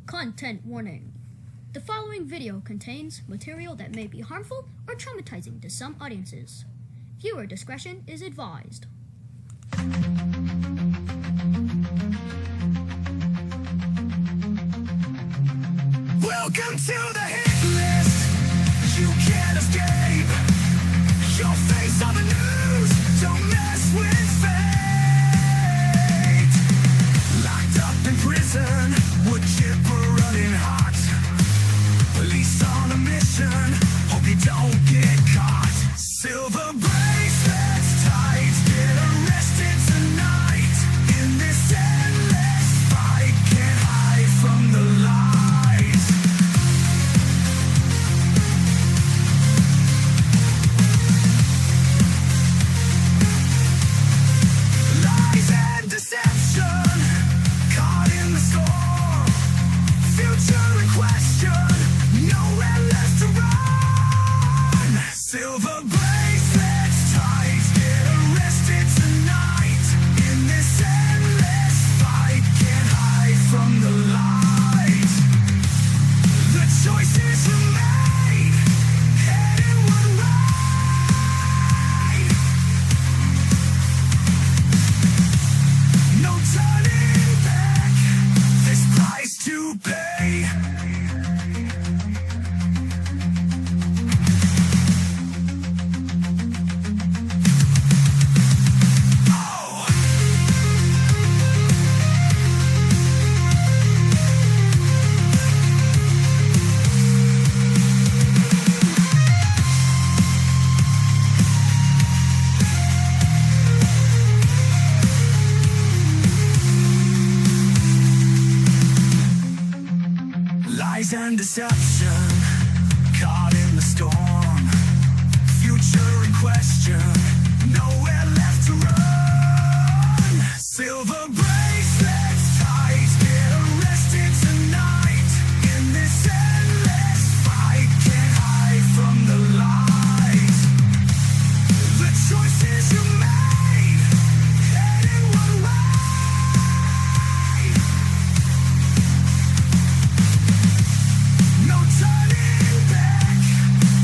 Content warning. The following video contains material that may be harmful or traumatizing to some audiences. Viewer discretion is advised. Welcome to the hit list. You can't escape your face on the news. Don't mess with fate. Locked up in prison, wood chipper running hot. Police on a mission, hope you don't get caught. Silver bracelets tight, get arrested tonight. In this endless fight, can't hide from the lies. Lies and deception, caught in the storm. Future in question, nowhere left to run. Silver bracelets tight, get arrested tonight. In this endless fight, can't hide from the lies. The choices you made, heading one way. No turning back, this price to pay. Lies and deception, caught in the storm. Future in question, nowhere left to run. Silver bracelets tight, get arrested tonight. In this endless fight, can't hide from the lies. The choices you made, heading one way. No turning back,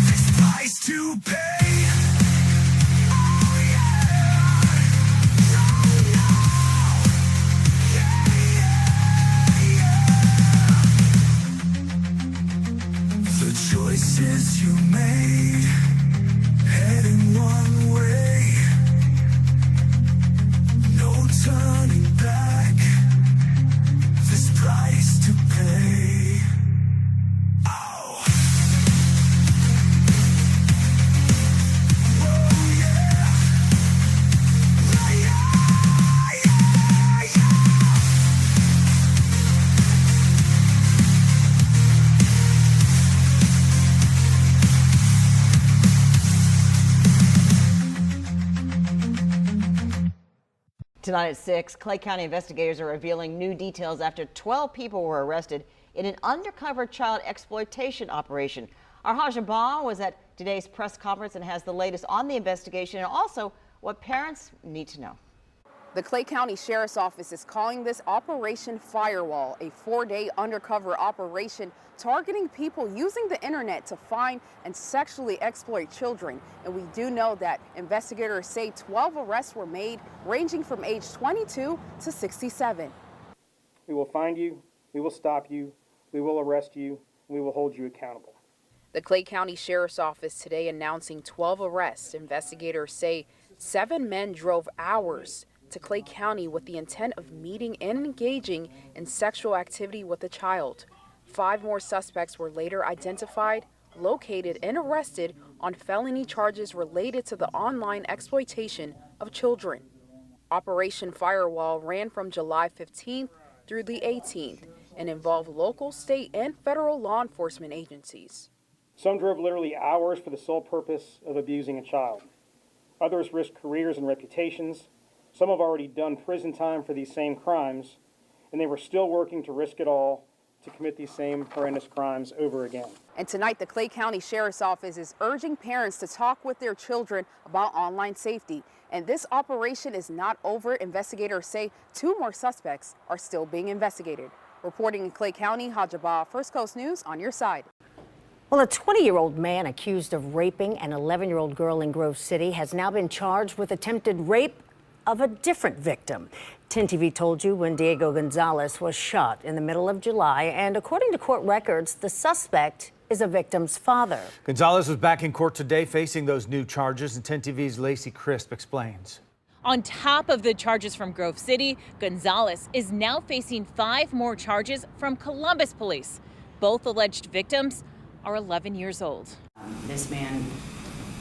this price to pay. Oh yeah, no, no, yeah. The choices you made, heading one way. No turning back, this price to pay. Oh. Whoa, yeah. Yeah, yeah, yeah. Tonight at 6, Clay County investigators are revealing new details after 12 people were arrested in an undercover child exploitation operation. Our Hajabah was at today's press conference and has the latest on the investigation and also what parents need to know. The Clay County Sheriff's Office is calling this Operation Firewall, a 4-day undercover operation targeting people using the internet to find and sexually exploit children. And we do know that investigators say 12 arrests were made, ranging from age 22 to 67. We will find you, we will stop you, we will arrest you, and we will hold you accountable. The Clay County Sheriff's Office today announcing 12 arrests. Investigators say 7 men drove hours to Clay County with the intent of meeting and engaging in sexual activity with a child. 5 more suspects were later identified, located, and arrested on felony charges related to the online exploitation of children. Operation Firewall ran from July 15th through the 18th and involved local, state, and federal law enforcement agencies. Some drove literally hours for the sole purpose of abusing a child. Others risked careers and reputations. Some have already done prison time for these same crimes, and they were still working to risk it all to commit these same horrendous crimes over again. And tonight, the Clay County Sheriff's Office is urging parents to talk with their children about online safety. And this operation is not over. Investigators say 2 more suspects are still being investigated. Reporting in Clay County, Hajabah, First Coast News, on your side. Well, a 20-year-old man accused of raping an 11-year-old girl in Grove City has now been charged with attempted rape of a different victim. 10 TV told you when Diego Gonzalez was shot in the middle of July, and according to court records, the suspect is a victim's father. Gonzalez was back in court today facing those new charges, and 10 TV's Lacey Crisp explains. On top of the charges from Grove City, Gonzalez is now facing 5 more charges from Columbus police. Both alleged victims are 11 years old. This man,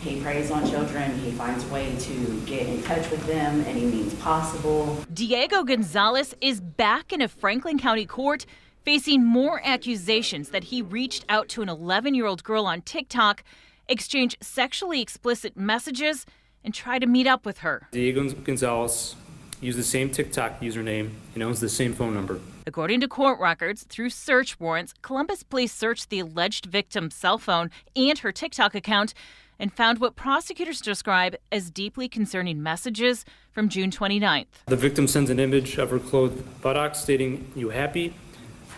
he preys on children. He finds a way to get in touch with them any means possible. Diego Gonzalez is back in a Franklin County court facing more accusations that he reached out to an 11-year-old girl on TikTok, exchanged sexually explicit messages, and tried to meet up with her. Diego Gonzalez used the same TikTok username and owns the same phone number. According to court records, through search warrants, Columbus police searched the alleged victim's cell phone and her TikTok account and found what prosecutors describe as deeply concerning messages from June 29th. The victim sends an image of her clothed buttocks stating, "You happy?"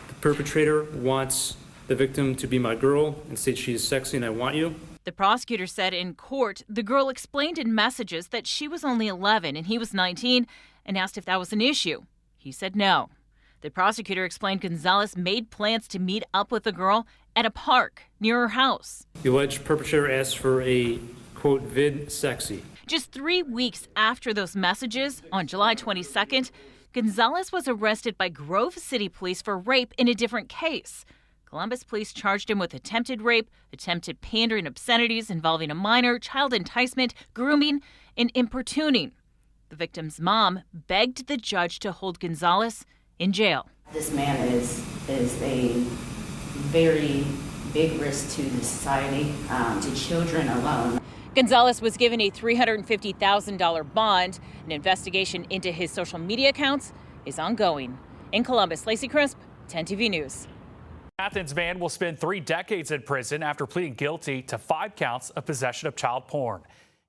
The perpetrator wants the victim to be my girl and states she is sexy and I want you. The prosecutor said in court the girl explained in messages that she was only 11 and he was 19 and asked if that was an issue. He said no. The prosecutor explained Gonzalez made plans to meet up with the girl at a park near her house. The alleged perpetrator asked for a, quote, vid sexy. Just 3 weeks after those messages, on July 22nd, Gonzalez was arrested by Grove City police for rape in a different case. Columbus police charged him with attempted rape, attempted pandering obscenities involving a minor, child enticement, grooming, and importuning. The victim's mom begged the judge to hold Gonzalez in jail. This man is a very big risk to the society, to children alone. Gonzalez was given a $350,000 bond. An investigation into his social media accounts is ongoing. In Columbus, Lacey Crisp, 10 TV News. Athens man will spend 3 decades in prison after pleading guilty to 5 counts of possession of child porn.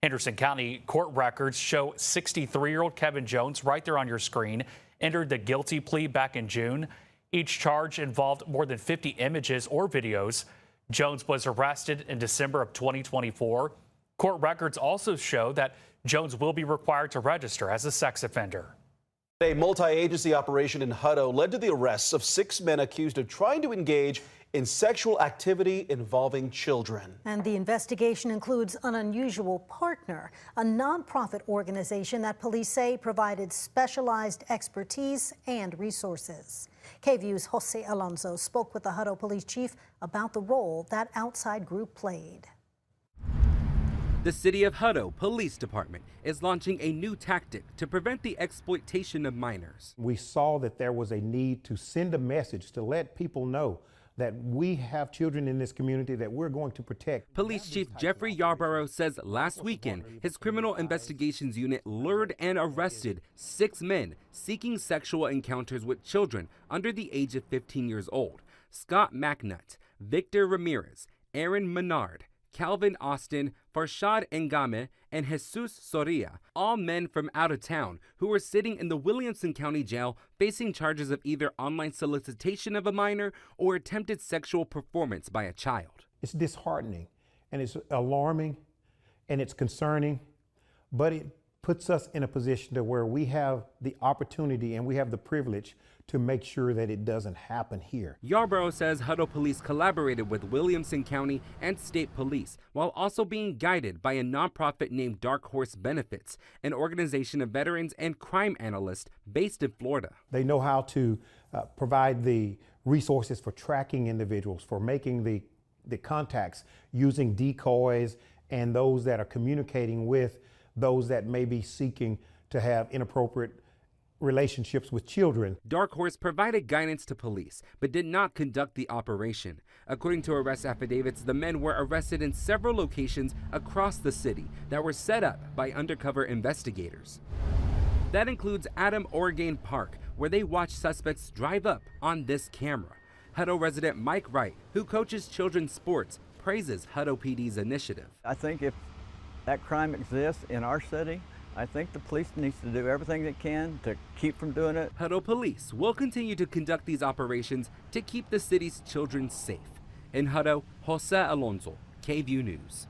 Henderson County court records show 63-year-old Kevin Jones, right there on your screen, entered the guilty plea back in June. Each charge involved more than 50 images or videos. Jones was arrested in December of 2024. Court records also show that Jones will be required to register as a sex offender. A multi-agency operation in Hutto led to the arrests of 6 men accused of trying to engage in sexual activity involving children. And the investigation includes an unusual partner, a nonprofit organization that police say provided specialized expertise and resources. KVU's Jose Alonso spoke with the Hutto police chief about the role that outside group played. The City of Hutto Police Department is launching a new tactic to prevent the exploitation of minors. We saw that there was a need to send a message to let people know that we have children in this community that we're going to protect. Police Chief Jeffrey Yarborough says last weekend his criminal investigations unit lured and arrested 6 men seeking sexual encounters with children under the age of 15 years old. Scott McNutt, Victor Ramirez, Aaron Menard, Calvin Austin, Farshad Ngame, and Jesus Soria, all men from out of town who were sitting in the Williamson County Jail facing charges of either online solicitation of a minor or attempted sexual performance by a child. It's disheartening and it's alarming and it's concerning, but it puts us in a position to where we have the opportunity and we have the privilege to make sure that it doesn't happen here. Yarborough says Hutto police collaborated with Williamson County and state police while also being guided by a nonprofit named Dark Horse Benefits, an organization of veterans and crime analysts based in Florida. They know how to provide the resources for tracking individuals, for making the contacts, using decoys and those that are communicating with those that may be seeking to have inappropriate relationships with children. Dark Horse provided guidance to police, but did not conduct the operation. According to arrest affidavits, the men were arrested in several locations across the city that were set up by undercover investigators. That includes Adam Orgain Park, where they watched suspects drive up on this camera. Hutto resident Mike Wright, who coaches children's sports, praises Hutto PD's initiative. I think if that crime exists in our city, I think the police needs to do everything they can to keep from doing it. Hutto police will continue to conduct these operations to keep the city's children safe. In Hutto, Jose Alonso, KVUE News.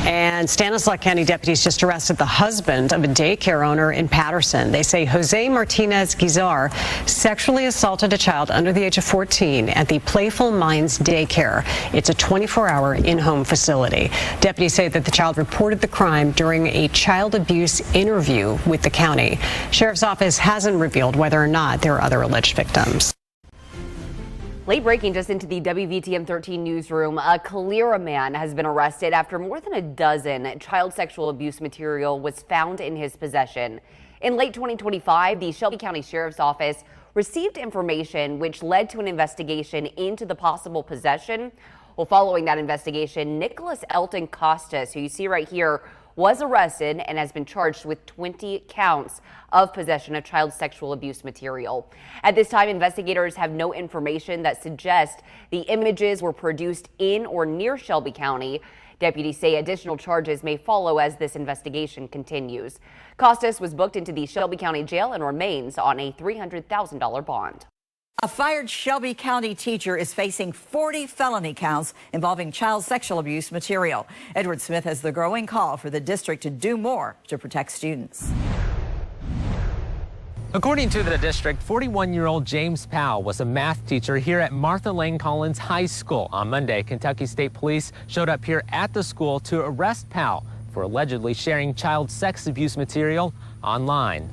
And Stanislaus County deputies just arrested the husband of a daycare owner in Patterson. They say Jose Martinez Guizar sexually assaulted a child under the age of 14 at the Playful Minds Daycare. It's a 24-hour in-home facility. Deputies say that the child reported the crime during a child abuse interview with the county. Sheriff's office hasn't revealed whether or not there are other alleged victims. Late breaking just into the WVTM 13 newsroom, a Calera man has been arrested after more than a dozen child sexual abuse material was found in his possession. In late 2025, the Shelby County Sheriff's Office received information which led to an investigation into the possible possession. Well, following that investigation, Nicholas Elton Costas, who you see right here, was arrested and has been charged with 20 counts of possession of child sexual abuse material. At this time, investigators have no information that suggests the images were produced in or near Shelby County. Deputies say additional charges may follow as this investigation continues. Costas was booked into the Shelby County Jail and remains on a $300,000 bond. A fired Shelby County teacher is facing 40 felony counts involving child sexual abuse material. Edward Smith has the growing call for the district to do more to protect students. According to the district, 41-year-old James Powell was a math teacher here at Martha Lane Collins High School. On Monday, Kentucky State Police showed up here at the school to arrest Powell for allegedly sharing child sex abuse material online.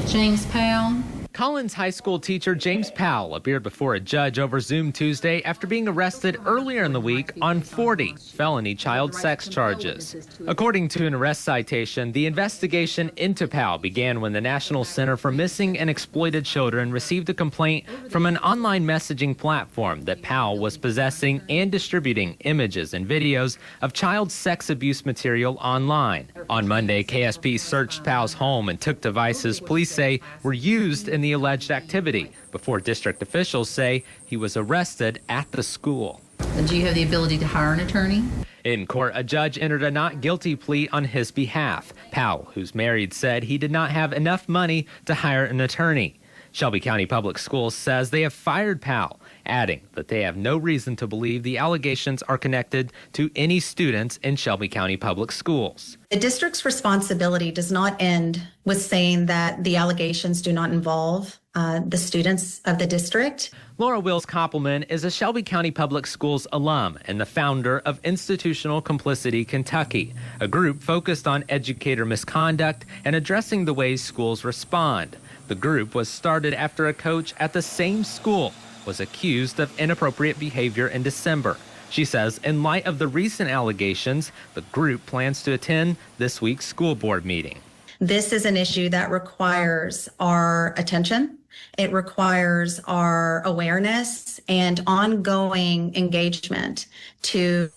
James Powell. Collins High School teacher James Powell appeared before a judge over Zoom Tuesday after being arrested earlier in the week on 40 felony child sex charges. According to an arrest citation, the investigation into Powell began when the National Center for Missing and Exploited Children received a complaint from an online messaging platform that Powell was possessing and distributing images and videos of child sex abuse material online. On Monday, KSP searched Powell's home and took devices police say were used in the alleged activity before district officials say he was arrested at the school. Do you have the ability to hire an attorney? In court, a judge entered a not guilty plea on his behalf. Powell, who's married, said he did not have enough money to hire an attorney. Shelby County Public Schools says they have fired Powell, adding that they have no reason to believe the allegations are connected to any students in Shelby County Public Schools. The district's responsibility does not end with saying that the allegations do not involve the students of the district. Laura Wills Koppelman is a Shelby County Public Schools alum and the founder of Institutional Complicity Kentucky, a group focused on educator misconduct and addressing the ways schools respond. The group was started after a coach at the same school was accused of inappropriate behavior in December. She says in light of the recent allegations, the group plans to attend this week's school board meeting. This is an issue that requires our attention. It requires our awareness and ongoing engagement to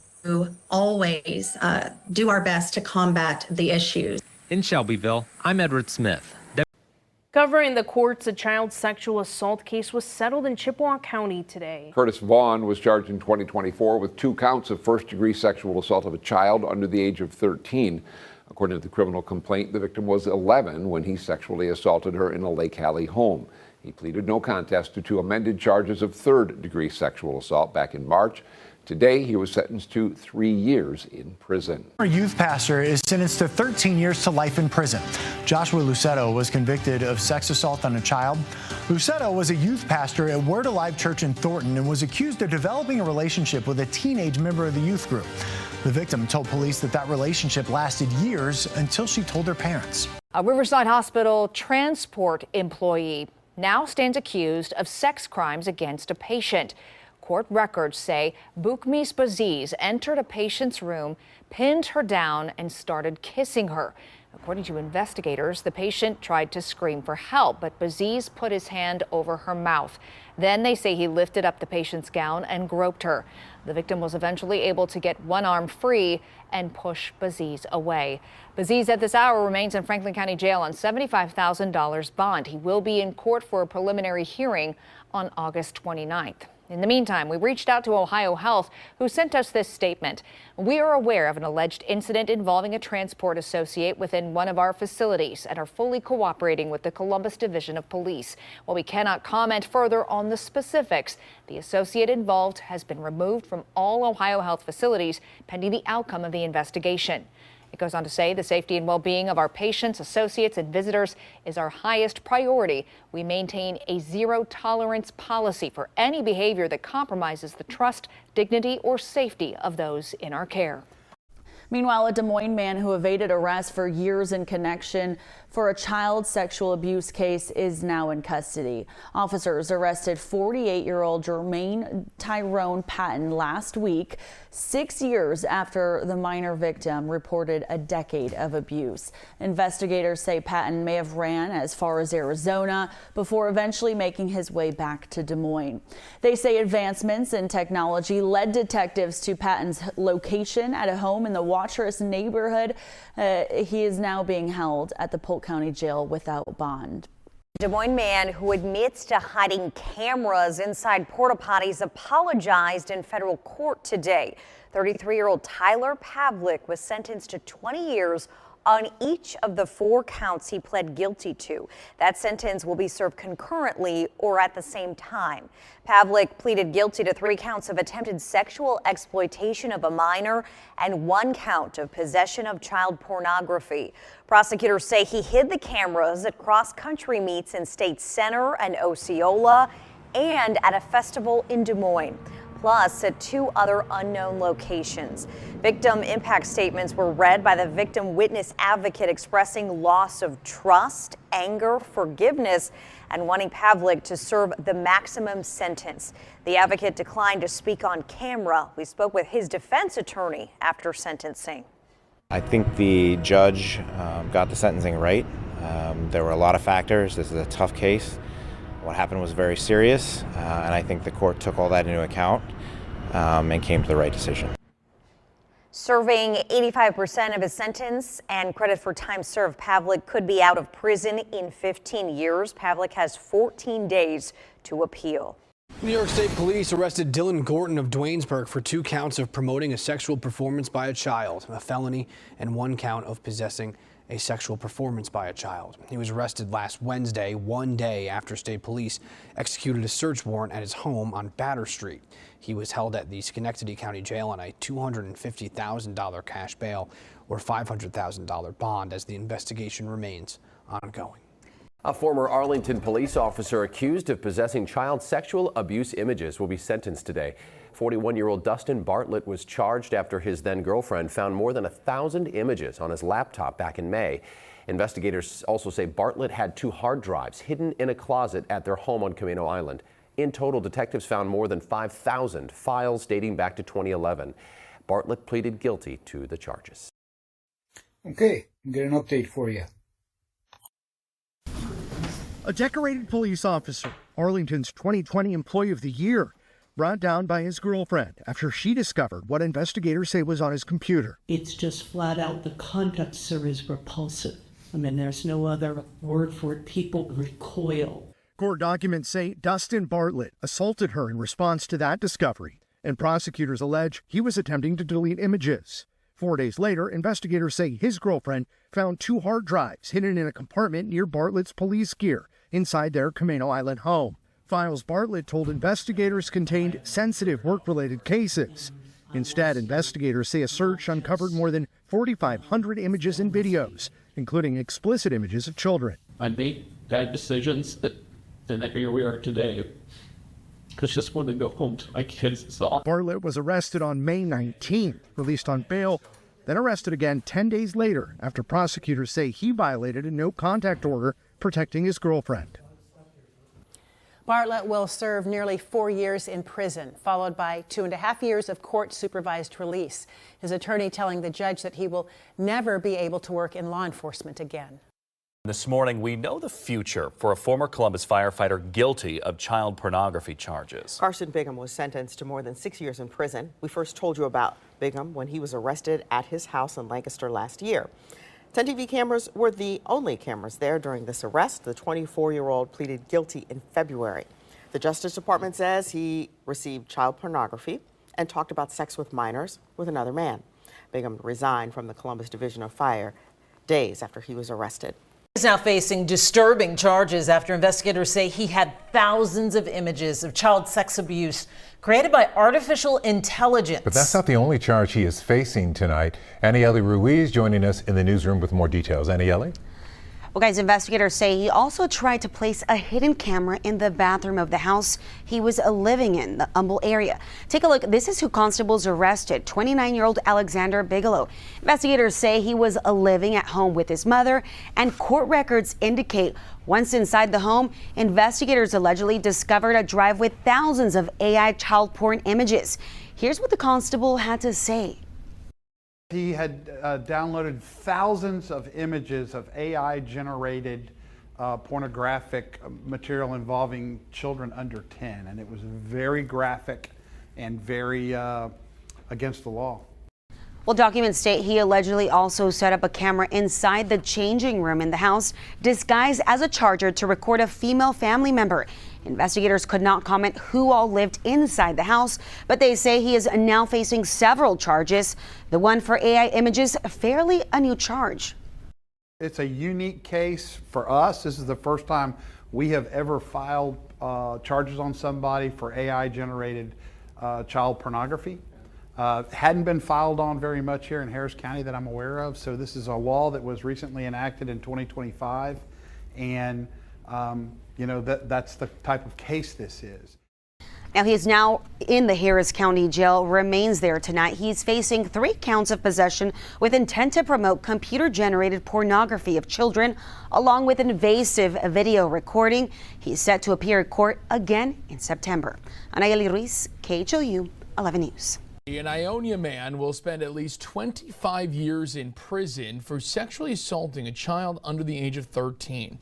always do our best to combat the issues. In Shelbyville, I'm Edward Smith. Covering the courts, a child sexual assault case was settled in Chippewa County today. Curtis Vaughn was charged in 2024 with 2 counts of first-degree sexual assault of a child under the age of 13. According to the criminal complaint, the victim was 11 when he sexually assaulted her in a Lake Hallie home. He pleaded no contest to 2 amended charges of third-degree sexual assault back in March. Today, he was sentenced to 3 years in prison. Our youth pastor is sentenced to 13 years to life in prison. Joshua Lucetto was convicted of sex assault on a child. Lucetto was a youth pastor at Word Alive Church in Thornton and was accused of developing a relationship with a teenage member of the youth group. The victim told police that relationship lasted years until she told her parents. A Riverside Hospital transport employee now stands accused of sex crimes against a patient. Court records say Boukmis Baziz entered a patient's room, pinned her down, and started kissing her. According to investigators, the patient tried to scream for help, but Baziz put his hand over her mouth. Then they say he lifted up the patient's gown and groped her. The victim was eventually able to get one arm free and push Baziz away. Baziz at this hour remains in Franklin County Jail on $75,000 bond. He will be in court for a preliminary hearing on August 29th. In the meantime, we reached out to Ohio Health, who sent us this statement. We are aware of an alleged incident involving a transport associate within one of our facilities and are fully cooperating with the Columbus Division of Police. While we cannot comment further on the specifics, the associate involved has been removed from all Ohio Health facilities pending the outcome of the investigation. It goes on to say the safety and well-being of our patients, associates, and visitors is our highest priority. We maintain a zero-tolerance policy for any behavior that compromises the trust, dignity, or safety of those in our care. Meanwhile, a Des Moines man who evaded arrest for years in connection for a child sexual abuse case is now in custody. Officers arrested 48-year-old Jermaine Tyrone Patton last week, 6 years after the minor victim reported a decade of abuse. Investigators say Patton may have ran as far as Arizona before eventually making his way back to Des Moines. They say advancements in technology led detectives to Patton's location at a home in the Watrous neighborhood. He is now being held at the Polk County Jail without bond. Des Moines man who admits to hiding cameras inside porta potties apologized in federal court today. 33-year-old Tyler Pavlik was sentenced to 20 years on each of the 4 counts he pled guilty to. That sentence will be served concurrently or at the same time. Pavlik pleaded guilty to 3 counts of attempted sexual exploitation of a minor and 1 count of possession of child pornography. Prosecutors say he hid the cameras at cross-country meets in State Center and Osceola and at a festival in Des Moines, plus at 2 other unknown locations. Victim impact statements were read by the victim witness advocate expressing loss of trust, anger, forgiveness, and wanting Pavlik to serve the maximum sentence. The advocate declined to speak on camera. We spoke with his defense attorney after sentencing. I think the judge got the sentencing right. There were a lot of factors. This is a tough case. What happened was very serious, and I think the court took all that into account and came to the right decision. Serving 85% of his sentence and credit for time served, Pavlik could be out of prison in 15 years. Pavlik has 14 days to appeal. New York State Police arrested Dylan Gorton of Duanesburg for 2 counts of promoting a sexual performance by a child, a felony, and 1 count of possessing a sexual performance by a child. He was arrested last Wednesday, 1 day after state police executed a search warrant at his home on Batter Street. He was held at the Schenectady County Jail on a $250,000 cash bail or $500,000 bond as the investigation remains ongoing. A former Arlington police officer accused of possessing child sexual abuse images will be sentenced today. 41-year-old Dustin Bartlett was charged after his then-girlfriend found more than 1,000 images on his laptop back in May. Investigators also say Bartlett had 2 hard drives hidden in a closet at their home on Camino Island. In total, detectives found more than 5,000 files dating back to 2011. Bartlett pleaded guilty to the charges. Okay, I'll get an update for you. A decorated police officer, Arlington's 2020 Employee of the Year, brought down by his girlfriend after she discovered what investigators say was on his computer. It's just flat out, the conduct, sir, is repulsive. I mean, there's no other word for it. People recoil. Court documents say Dustin Bartlett assaulted her in response to that discovery, and prosecutors allege he was attempting to delete images. 4 days later, investigators say his girlfriend found 2 hard drives hidden in a compartment near Bartlett's police gear inside their Camino Island home. Files Bartlett told investigators contained sensitive work-related cases. Instead, investigators say a search uncovered more than 4,500 images and videos, including explicit images of children. I made bad decisions, and here we are today. I just wanted to go home to my kids. Bartlett was arrested on May 19th, released on bail, then arrested again 10 days later after prosecutors say he violated a no-contact order protecting his girlfriend. Bartlett will serve nearly 4 years in prison, followed by 2.5 years of court-supervised release. His attorney telling the judge that he will never be able to work in law enforcement again. This morning, we know the future for a former Columbus firefighter guilty of child pornography charges. Carson Bigham was sentenced to more than 6 years in prison. We first told you about Bigham when he was arrested at his house in Lancaster last year. 10 TV cameras were the only cameras there during this arrest. The 24-year-old pleaded guilty in February. The Justice Department says he received child pornography and talked about sex with minors with another man. Bingham resigned from the Columbus Division of Fire days after he was arrested. He's now facing disturbing charges after investigators say he had thousands of images of child sex abuse created by artificial intelligence. But that's not the only charge he is facing tonight. Aniele Ruiz joining us in the newsroom with more details. Aniele? Well, guys, investigators say he also tried to place a hidden camera in the bathroom of the house he was living in, the Humble area. Take a look. This is who constables arrested, 29-year-old Alexander Bigelow. Investigators say he was living at home with his mother, and court records indicate once inside the home, investigators allegedly discovered a drive with thousands of AI child porn images. Here's what the constable had to say. He had downloaded thousands of images of AI-generated pornographic material involving children under 10, and it was very graphic and very against the law. Well, documents state he allegedly also set up a camera inside the changing room in the house, disguised as a charger to record a female family member. Investigators could not comment who all lived inside the house, but they say he is now facing several charges. The one for AI images, fairly a new charge. It's a unique case for us. This is the first time we have ever filed charges on somebody for AI-generated child pornography. Hadn't been filed on very much here in Harris County that I'm aware of. So this is a law that was recently enacted in 2025, and you know, that's the type of case this is. Now he is now in the Harris County Jail, remains there tonight. He's facing 3 counts of possession with intent to promote computer-generated pornography of children, along with invasive video recording. He's set to appear in court again in September. Aniele Ruiz, KHOU 11 News. An Ionia man will spend at least 25 years in prison for sexually assaulting a child under the age of 13.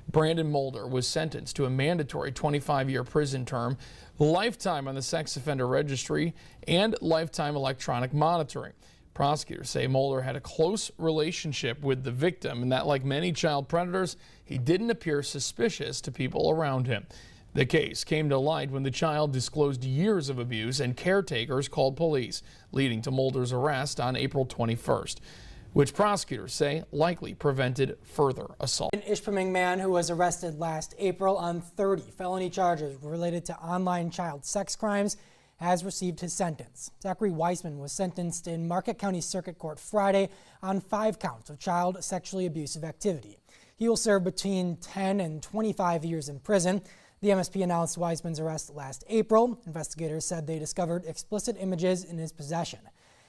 Brandon Mulder was sentenced to a mandatory 25-year prison term, lifetime on the sex offender registry, and lifetime electronic monitoring. Prosecutors say Mulder had a close relationship with the victim and that, like many child predators, he didn't appear suspicious to people around him. The case came to light when the child disclosed years of abuse and caretakers called police, leading to Mulder's arrest on April 21st, which prosecutors say likely prevented further assault. An Ishpeming man who was arrested last April on 30 felony charges related to online child sex crimes has received his sentence. Zachary Weissman was sentenced in Marquette County Circuit Court Friday on 5 counts of child sexually abusive activity. He will serve between 10 and 25 years in prison. The MSP announced Weissman's arrest last April. Investigators said they discovered explicit images in his possession.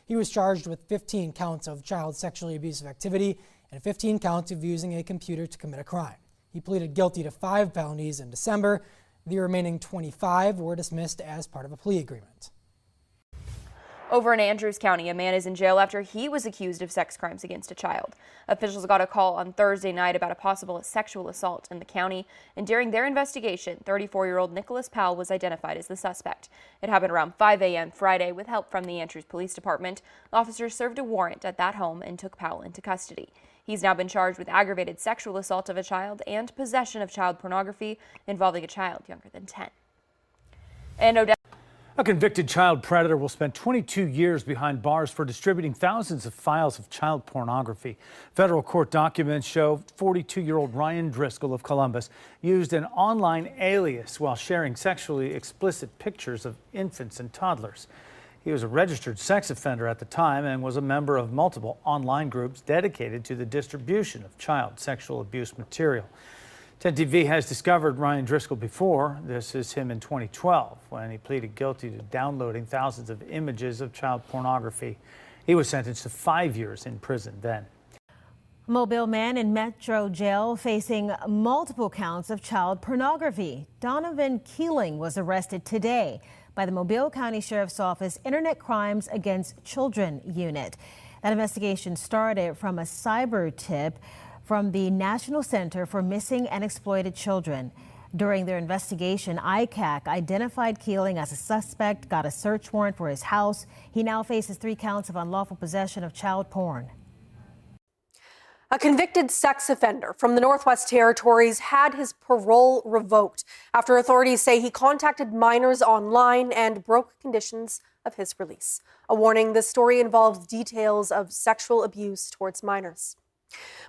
He was charged with 15 counts of child sexually abusive activity and 15 counts of using a computer to commit a crime. He pleaded guilty to 5 felonies in December. The remaining 25 were dismissed as part of a plea agreement. Over in Andrews County, a man is in jail after he was accused of sex crimes against a child. Officials got a call on Thursday night about a possible sexual assault in the county, and during their investigation, 34-year-old Nicholas Powell was identified as the suspect. It happened around 5 a.m. Friday with help from the Andrews Police Department. Officers served a warrant at that home and took Powell into custody. He's now been charged with aggravated sexual assault of a child and possession of child pornography involving a child younger than 10. And Odessa. A convicted child predator will spend 22 years behind bars for distributing thousands of files of child pornography. Federal court documents show 42-year-old Ryan Driscoll of Columbus used an online alias while sharing sexually explicit pictures of infants and toddlers. He was a registered sex offender at the time and was a member of multiple online groups dedicated to the distribution of child sexual abuse material. 10 TV has discovered Ryan Driscoll before. This is him in 2012 when he pleaded guilty to downloading thousands of images of child pornography. He was sentenced to 5 years in prison then. A Mobile man in Metro Jail facing multiple counts of child pornography. Donovan Keeling was arrested today by the Mobile County Sheriff's Office Internet Crimes Against Children Unit. That investigation started from a cyber tip from the National Center for Missing and Exploited Children. During their investigation, ICAC identified Keeling as a suspect, got a search warrant for his house. He now faces 3 counts of unlawful possession of child porn. A convicted sex offender from the Northwest Territories had his parole revoked after authorities say he contacted minors online and broke conditions of his release. A warning, this story involves details of sexual abuse towards minors.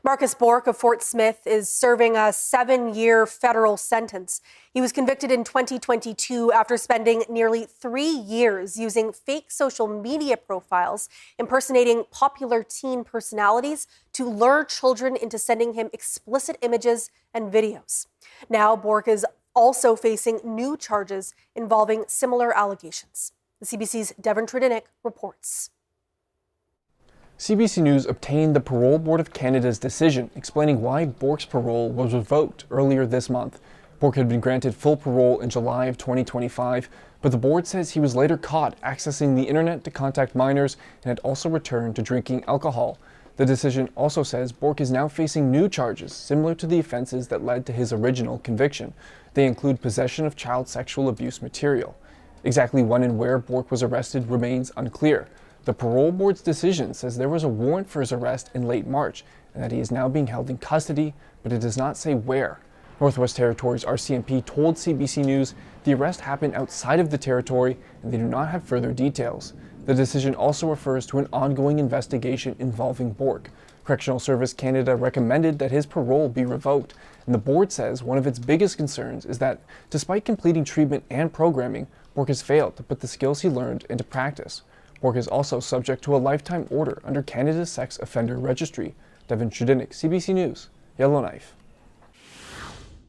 Marcus Bork of Fort Smith is serving a 7-year federal sentence. He was convicted in 2022 after spending nearly 3 years using fake social media profiles, impersonating popular teen personalities to lure children into sending him explicit images and videos. Now, Bork is also facing new charges involving similar allegations. The CBC's Devin Trudenik reports. CBC News obtained the Parole Board of Canada's decision explaining why Bork's parole was revoked earlier this month. Bork had been granted full parole in July of 2025, but the board says he was later caught accessing the internet to contact minors and had also returned to drinking alcohol. The decision also says Bork is now facing new charges similar to the offenses that led to his original conviction. They include possession of child sexual abuse material. Exactly when and where Bork was arrested remains unclear. The parole board's decision says there was a warrant for his arrest in late March and that he is now being held in custody, but it does not say where. Northwest Territories RCMP told CBC News the arrest happened outside of the territory and they do not have further details. The decision also refers to an ongoing investigation involving Bork. Correctional Service Canada recommended that his parole be revoked, and the board says one of its biggest concerns is that despite completing treatment and programming, Bork has failed to put the skills he learned into practice. Bork is also subject to a lifetime order under Canada's Sex Offender Registry. Devin Trudenik, CBC News, Yellowknife.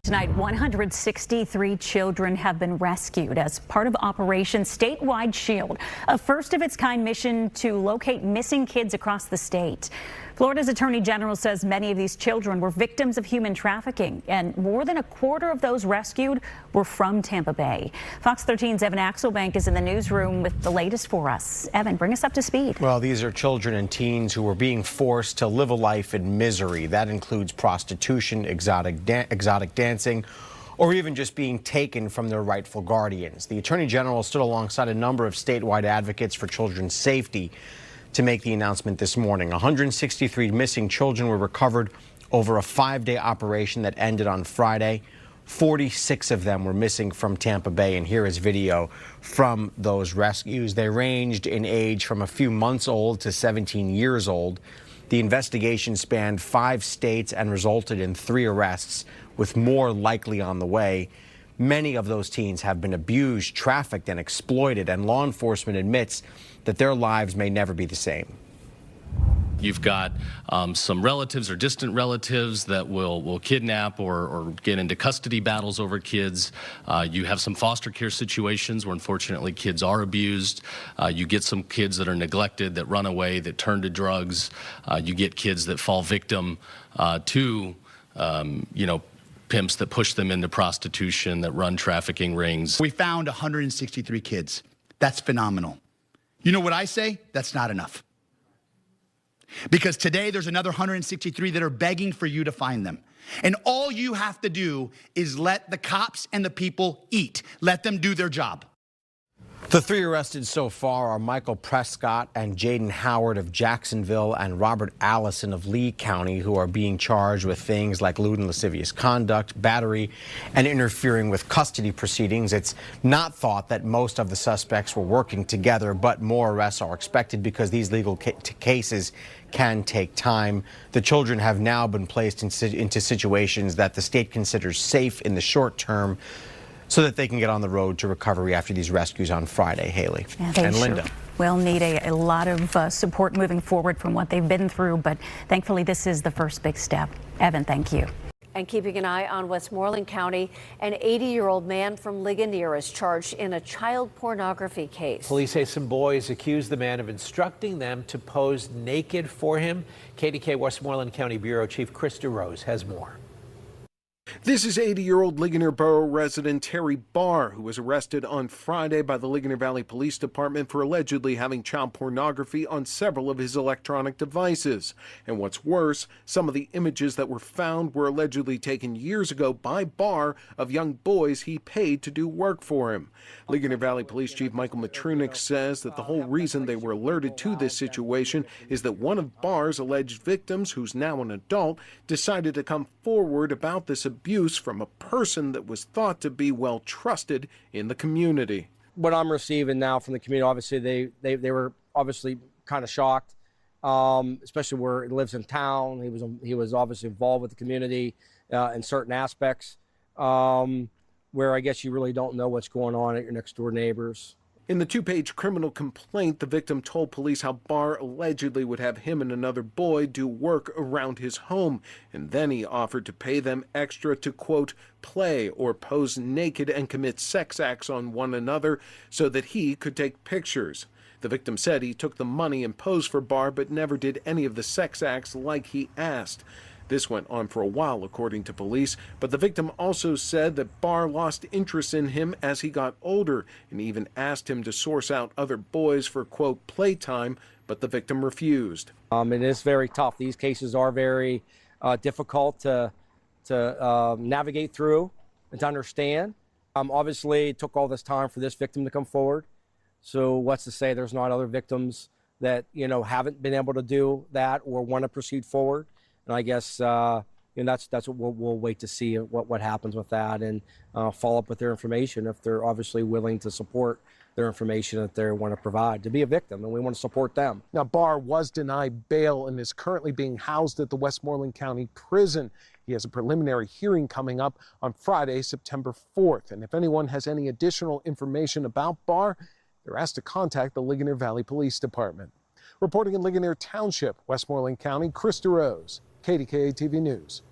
Tonight, 163 children have been rescued as part of Operation Statewide Shield, a first-of-its-kind mission to locate missing kids across the state. Florida's Attorney General says many of these children were victims of human trafficking, and more than a quarter of those rescued were from Tampa Bay. Fox 13's Evan Axelbank is in the newsroom with the latest for us. Evan, bring us up to speed. Well, these are children and teens who were being forced to live a life in misery. That includes prostitution, exotic dancing, or even just being taken from their rightful guardians. The Attorney General stood alongside a number of statewide advocates for children's safety to make the announcement this morning. 163 missing children were recovered over a 5-day operation that ended on Friday. 46 of them were missing from Tampa Bay, and here is video from those rescues. They ranged in age from a few months old to 17 years old. The investigation spanned 5 states and resulted in 3 arrests, with more likely on the way. Many of those teens have been abused, trafficked, and exploited, and law enforcement admits that their lives may never be the same. You've got some relatives or distant relatives that will kidnap or get into custody battles over kids. You have some foster care situations where unfortunately kids are abused. You get some kids that are neglected, that run away, that turn to drugs. You get kids that fall victim to pimps that push them into prostitution, that run trafficking rings. We found 163 kids. That's phenomenal. You know what I say? That's not enough. Because today there's another 163 that are begging for you to find them. And all you have to do is let the cops and the people eat. Let them do their job. The 3 arrested so far are Michael Prescott and Jaden Howard of Jacksonville and Robert Allison of Lee County, who are being charged with things like lewd and lascivious conduct, battery, and interfering with custody proceedings. It's not thought that most of the suspects were working together, but more arrests are expected because these legal cases can take time. The children have now been placed into situations that the state considers safe in the short term, so that they can get on the road to recovery after these rescues on Friday. Haley and Linda. Will need a lot of support moving forward from what they've been through, but thankfully this is the first big step. Evan, thank you. And keeping an eye on Westmoreland County, an 80-year-old man from Ligonier is charged in a child pornography case. Police say some boys accused the man of instructing them to pose naked for him. KDK Westmoreland County Bureau Chief Krista Rose has more. This is 80-year-old Ligonier Borough resident Terry Barr, who was arrested on Friday by the Ligonier Valley Police Department for allegedly having child pornography on several of his electronic devices. And what's worse, some of the images that were found were allegedly taken years ago by Barr of young boys he paid to do work for him. Ligonier Valley Police Chief Michael Matrunik says that the whole reason they were alerted to this situation is that one of Barr's alleged victims, who's now an adult, decided to come forward about this abuse from a person that was thought to be well trusted in the community. What I'm receiving now from the community, obviously they were obviously kind of shocked, especially where he lives in town. He was obviously involved with the community in certain aspects, where I guess you really don't know what's going on at your next door neighbors. In the 2-page criminal complaint, the victim told police how Barr allegedly would have him and another boy do work around his home, and then he offered to pay them extra to, quote, play or pose naked and commit sex acts on one another so that he could take pictures. The victim said he took the money and posed for Barr, but never did any of the sex acts like he asked. This went on for a while, according to police, but the victim also said that Barr lost interest in him as he got older and even asked him to source out other boys for, quote, playtime, but the victim refused. It is very tough. These cases are very difficult to navigate through and to understand. Obviously, it took all this time for this victim to come forward. So what's to say there's not other victims that, haven't been able to do that or want to proceed forward? And I guess that's what we'll wait to see what happens with that and follow up with their information if they're obviously willing to support their information that they want to provide to be a victim, and we want to support them. Now, Barr was denied bail and is currently being housed at the Westmoreland County Prison. He has a preliminary hearing coming up on Friday, September 4th. And if anyone has any additional information about Barr, they're asked to contact the Ligonier Valley Police Department. Reporting in Ligonier Township, Westmoreland County, Krista Rose, KDKA TV News.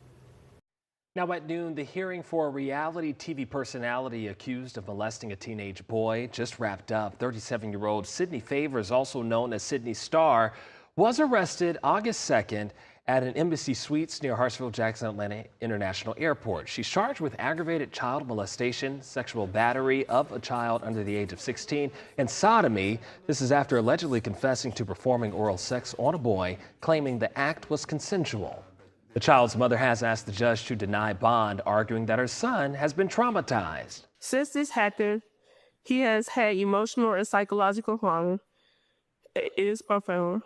Now at noon, the hearing for a reality TV personality accused of molesting a teenage boy just wrapped up. 37-year-old Sydney Favors, also known as Sydney Star, was arrested August 2nd at an Embassy Suites near Hartsfield-Jackson Atlanta International Airport. She's charged with aggravated child molestation, sexual battery of a child under the age of 16, and sodomy. This is after allegedly confessing to performing oral sex on a boy, claiming the act was consensual. The child's mother has asked the judge to deny bond, arguing that her son has been traumatized. Since this happened, he has had emotional and psychological harm. It is profound.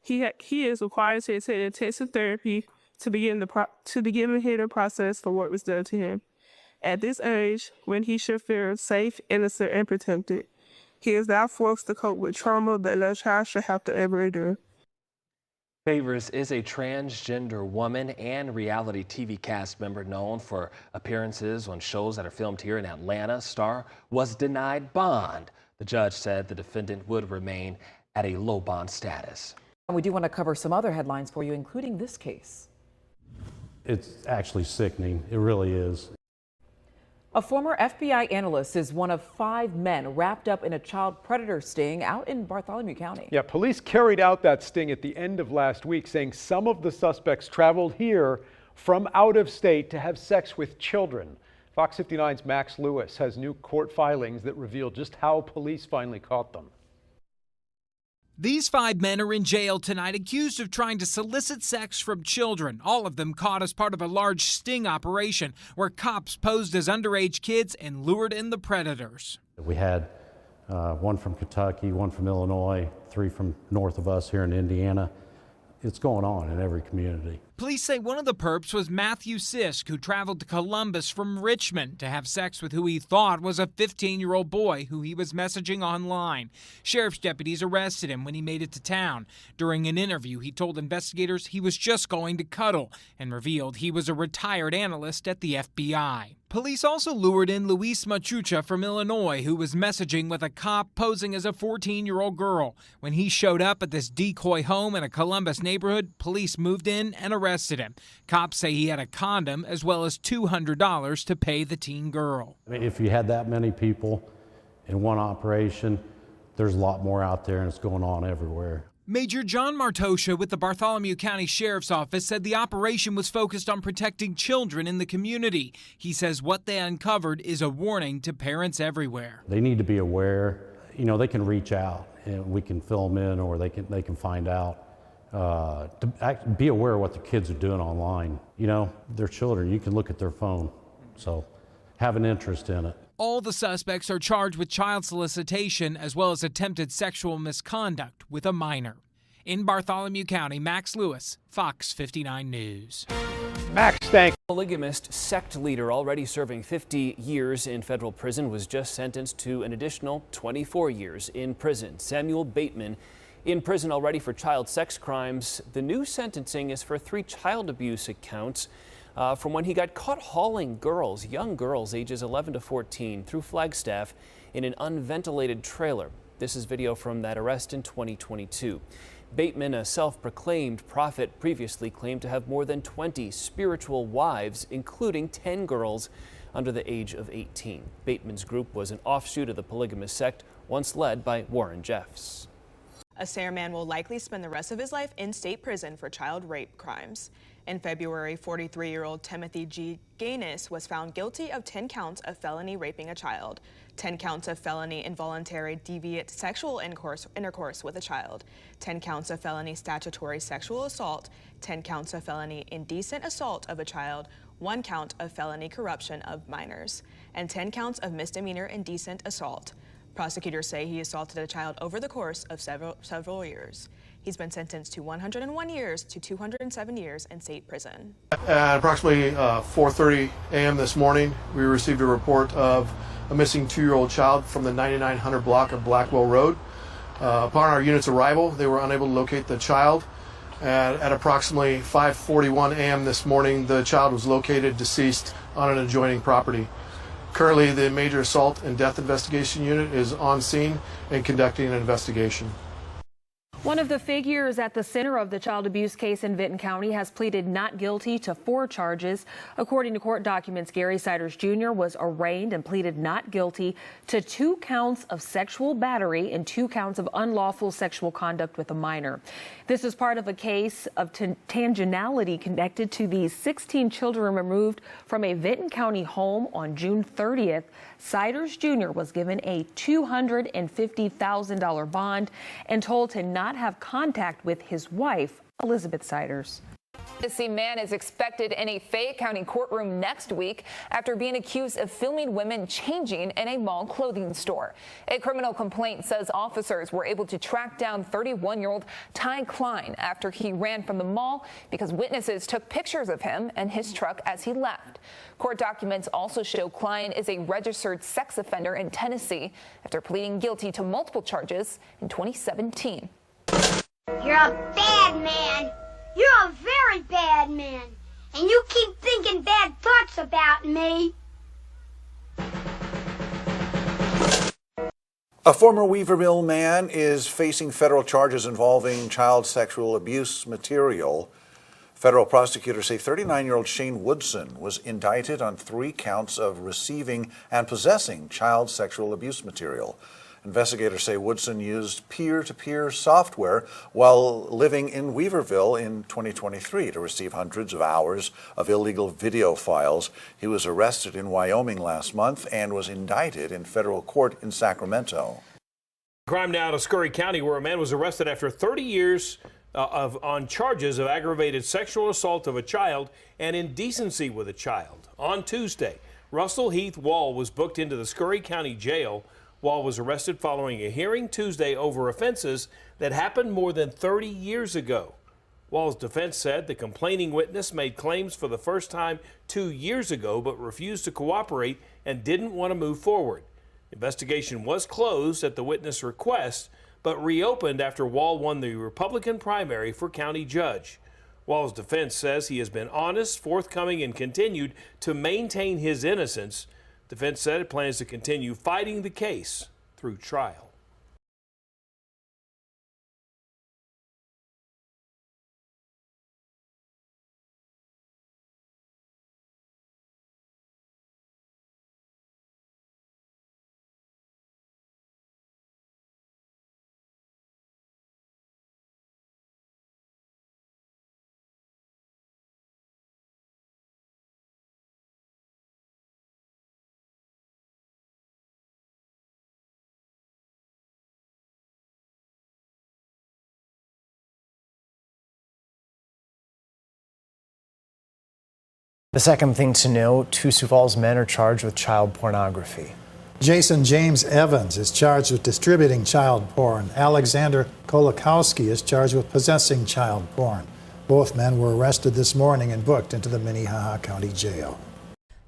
He is required to attend intensive therapy to begin the healing process for what was done to him. At this age, when he should feel safe, innocent, and protected, he is now forced to cope with trauma that no child should have to ever endure. Favors is a transgender woman and reality TV cast member known for appearances on shows that are filmed here in Atlanta. Star was denied bond. The judge said the defendant would remain at a low bond status. We do want to cover some other headlines for you, including this case. It's actually sickening. It really is. A former FBI analyst is one of 5 men wrapped up in a child predator sting out in Bartholomew County. Yeah, police carried out that sting at the end of last week, saying some of the suspects traveled here from out of state to have sex with children. Fox 59's Max Lewis has new court filings that reveal just how police finally caught them. These 5 men are in jail tonight accused of trying to solicit sex from children, all of them caught as part of a large sting operation where cops posed as underage kids and lured in the predators. We had one from Kentucky, one from Illinois, 3 from north of us here in Indiana. It's going on in every community. Police say one of the perps was Matthew Sisk, who traveled to Columbus from Richmond to have sex with who he thought was a 15-year-old boy who he was messaging online. Sheriff's deputies arrested him when he made it to town. During an interview, he told investigators he was just going to cuddle and revealed he was a retired analyst at the FBI. Police also lured in Luis Machucha from Illinois, who was messaging with a cop posing as a 14-year-old girl. When he showed up at this decoy home in a Columbus neighborhood, police moved in and arrested him. Cops say he had a condom as well as $200 to pay the teen girl. I mean, if you had that many people in one operation, there's a lot more out there and it's going on everywhere. Major John Martosha with the Bartholomew County Sheriff's Office said the operation was focused on protecting children in the community. He says what they uncovered is a warning to parents everywhere. They need to be aware. You know, they can reach out and we can fill them in, or they can find out. Be aware of what the kids are doing online. You know, they're children. You can look at their phone. So have an interest in it. All the suspects are charged with child solicitation as well as attempted sexual misconduct with a minor. In Bartholomew County, Max Lewis, Fox 59 News. Max, thank you. Polygamist sect leader already serving 50 years in federal prison was just sentenced to an additional 24 years in prison. Samuel Bateman in prison already for child sex crimes. The new sentencing is for 3 child abuse accounts from when he got caught hauling girls, young girls ages 11 to 14, through Flagstaff in an unventilated trailer. This is video from that arrest in 2022. Bateman, a self-proclaimed prophet, previously claimed to have more than 20 spiritual wives, including 10 girls under the age of 18. Bateman's group was an offshoot of the polygamous sect once led by Warren Jeffs. A Sayre man will likely spend the rest of his life in state prison for child rape crimes. In February, 43-year-old Timothy G. Gaines was found guilty of 10 counts of felony raping a child, 10 counts of felony involuntary deviant sexual intercourse with a child, 10 counts of felony statutory sexual assault, 10 counts of felony indecent assault of a child, 1 count of felony corruption of minors, and 10 counts of misdemeanor indecent assault. Prosecutors say he assaulted a child over the course of several years. He's been sentenced to 101 years to 207 years in state prison. At approximately 4:30 a.m. this morning, we received a report of a missing 2-year-old child from the 9900 block of Blackwell Road. Upon our unit's arrival, they were unable to locate the child. At approximately 5:41 a.m. this morning, the child was located deceased on an adjoining property. Currently, the Major Assault and Death Investigation Unit is on scene and conducting an investigation. One of the figures at the center of the child abuse case in Vinton County has pleaded not guilty to 4 charges. According to court documents, Gary Siders Jr. was arraigned and pleaded not guilty to 2 counts of sexual battery and 2 counts of unlawful sexual conduct with a minor. This is part of a case of tangentiality connected to the 16 children removed from a Vinton County home on June 30th. Siders Jr. was given a $250,000 bond and told to not have contact with his wife, Elizabeth Siders. The man is expected in a Fayette County courtroom next week after being accused of filming women changing in a mall clothing store. A criminal complaint says officers were able to track down 31-year-old Ty Klein after he ran from the mall because witnesses took pictures of him and his truck as he left. Court documents also show Klein is a registered sex offender in Tennessee after pleading guilty to multiple charges in 2017. You're a bad man. You're a very bad man, and you keep thinking bad thoughts about me. A former Weaverville man is facing federal charges involving child sexual abuse material. Federal prosecutors say 39-year-old Shane Woodson was indicted on 3 counts of receiving and possessing child sexual abuse material. Investigators say Woodson used peer-to-peer software while living in Weaverville in 2023 to receive hundreds of hours of illegal video files. He was arrested in Wyoming last month and was indicted in federal court in Sacramento. Crime now to Scurry County, where a man was arrested after 30 years on charges of aggravated sexual assault of a child and indecency with a child. On Tuesday, Russell Heath Wall was booked into the Scurry County Jail. Wall was arrested following a hearing Tuesday over offenses that happened more than 30 years ago. Wall's defense said the complaining witness made claims for the first time 2 years ago but refused to cooperate and didn't want to move forward. Investigation was closed at the witness' request but reopened after Wall won the Republican primary for county judge. Wall's defense says he has been honest, forthcoming, and continued to maintain his innocence. Defense said it plans to continue fighting the case through trial. The second thing to note, 2 Sioux Falls men are charged with child pornography. Jason James Evans is charged with distributing child porn. Alexander Kolakowski is charged with possessing child porn. Both men were arrested this morning and booked into the Minnehaha County Jail.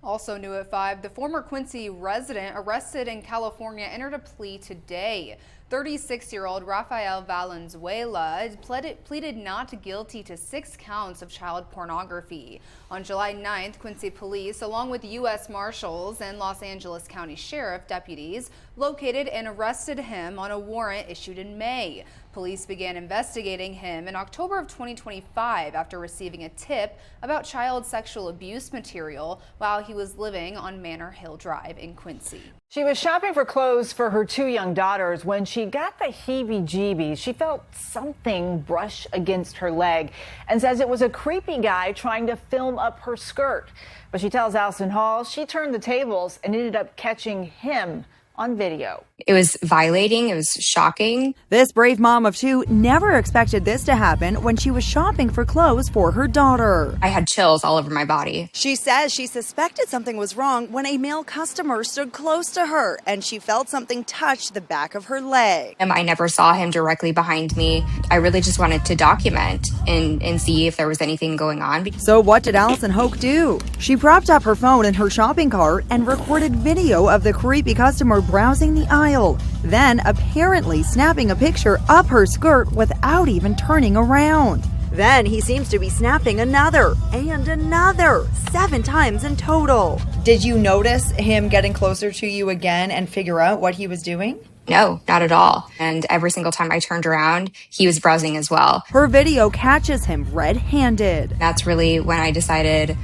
Also new at 5, the former Quincy resident arrested in California entered a plea today. 36-year-old Rafael Valenzuela pleaded not guilty to 6 counts of child pornography. On July 9th, Quincy police, along with U.S. Marshals and Los Angeles County Sheriff deputies, located and arrested him on a warrant issued in May. Police began investigating him in October of 2025 after receiving a tip about child sexual abuse material while he was living on Manor Hill Drive in Quincy. She was shopping for clothes for her 2 young daughters when she got the heebie-jeebies. She felt something brush against her leg and says it was a creepy guy trying to film up her skirt. But she tells Allison Hall she turned the tables and ended up catching him on video. It was violating. It was shocking. This brave mom of 2 never expected this to happen when she was shopping for clothes for her daughter. I had chills all over my body. She says she suspected something was wrong when a male customer stood close to her and she felt something touch the back of her leg. I never saw him directly behind me. I really just wanted to document and see if there was anything going on. So what did Allison Hoke do? She propped up her phone in her shopping cart and recorded video of the creepy customer browsing the aisle, then apparently snapping a picture up her skirt without even turning around. Then he seems to be snapping another and another, 7 times in total. Did you notice him getting closer to you again and figure out what he was doing? No, not at all. And every single time I turned around, he was browsing as well. Her video catches him red-handed. That's really when I decided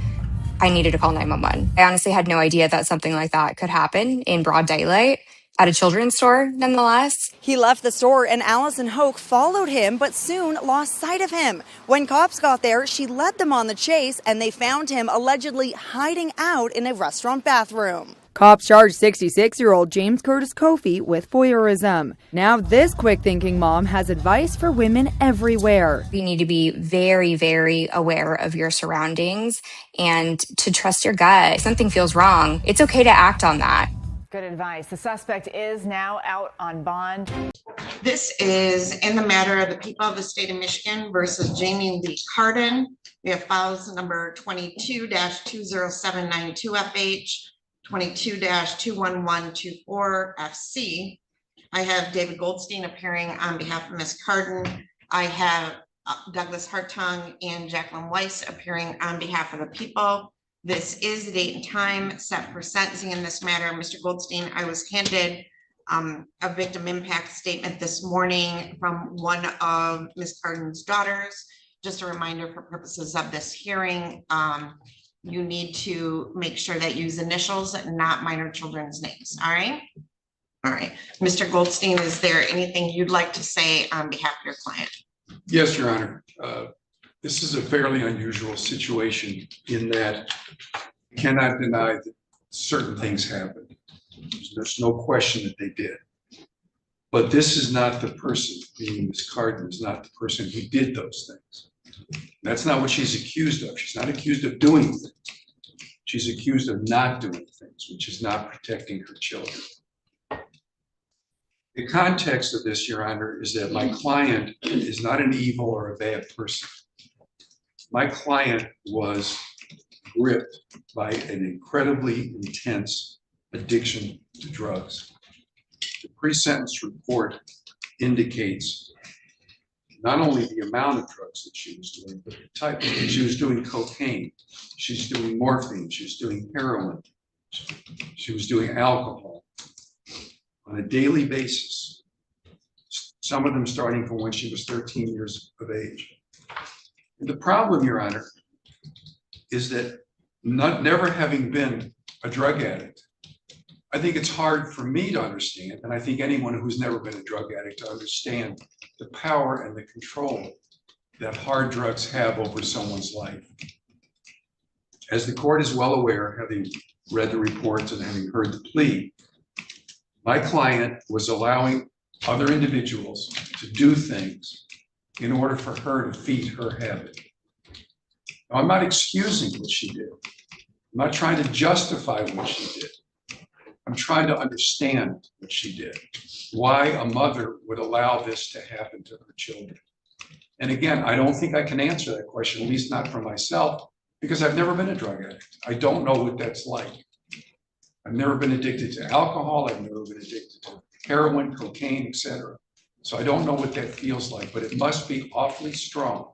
I needed to call 911. I honestly had no idea that something like that could happen in broad daylight at a children's store, nonetheless. He left the store and Allison Hoke followed him, but soon lost sight of him. When cops got there, she led them on the chase and they found him allegedly hiding out in a restaurant bathroom. Cops charged 66-year-old James Curtis Kofi with voyeurism. Now this quick-thinking mom has advice for women everywhere. You need to be very, very aware of your surroundings and to trust your gut. If something feels wrong, it's okay to act on that. Good advice. The suspect is now out on bond. This is in the matter of the people of the state of Michigan versus Jamie Lee Cardin. We have files number 22-20792FH, 22-21124FC. I have David Goldstein appearing on behalf of Ms. Cardin. I have Douglas Hartung and Jacqueline Weiss appearing on behalf of the people. This is the date and time set for sentencing in this matter. Mr. Goldstein, I was handed a victim impact statement this morning from one of Ms. Cardin's daughters. Just a reminder for purposes of this hearing, you need to make sure that you use initials and not minor children's names. All right. All right. Mr. Goldstein, is there anything you'd like to say on behalf of your client? Yes, Your Honor. This is a fairly unusual situation in that you cannot deny that certain things happened. There's no question that they did. But this is not the person, meaning Ms. Cardin is not the person who did those things. That's not what she's accused of. She's not accused of doing things. She's accused of not doing things, which is not protecting her children. The context of this, Your Honor, is that my client is not an evil or a bad person. My client was gripped by an incredibly intense addiction to drugs. The pre-sentence report indicates not only the amount of drugs that she was doing, but the type of it. She was doing cocaine, she's doing morphine, she's doing heroin, she was doing alcohol on a daily basis, some of them starting from when she was 13 years of age. And the problem, Your Honor, is that never having been a drug addict, I think it's hard for me to understand, and I think anyone who's never been a drug addict to understand the power and the control that hard drugs have over someone's life. As the court is well aware, having read the reports and having heard the plea, my client was allowing other individuals to do things in order for her to feed her habit. Now, I'm not excusing what she did. I'm not trying to justify what she did. I'm trying to understand what she did, why a mother would allow this to happen to her children. And again, I don't think I can answer that question, at least not for myself, because I've never been a drug addict. I don't know what that's like. I've never been addicted to alcohol. I've never been addicted to heroin, cocaine, etc. So I don't know what that feels like, but it must be awfully strong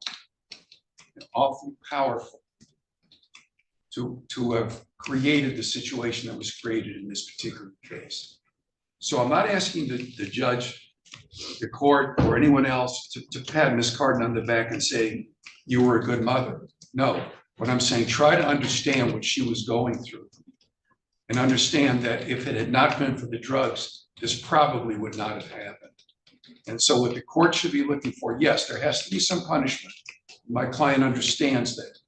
and awfully powerful to have created the situation that was created in this particular case. So I'm not asking the judge, the court, or anyone else to pat Ms. Cardin on the back and say, you were a good mother. No, what I'm saying, try to understand what she was going through and understand that if it had not been for the drugs, this probably would not have happened. And so what the court should be looking for, yes, there has to be some punishment. My client understands that.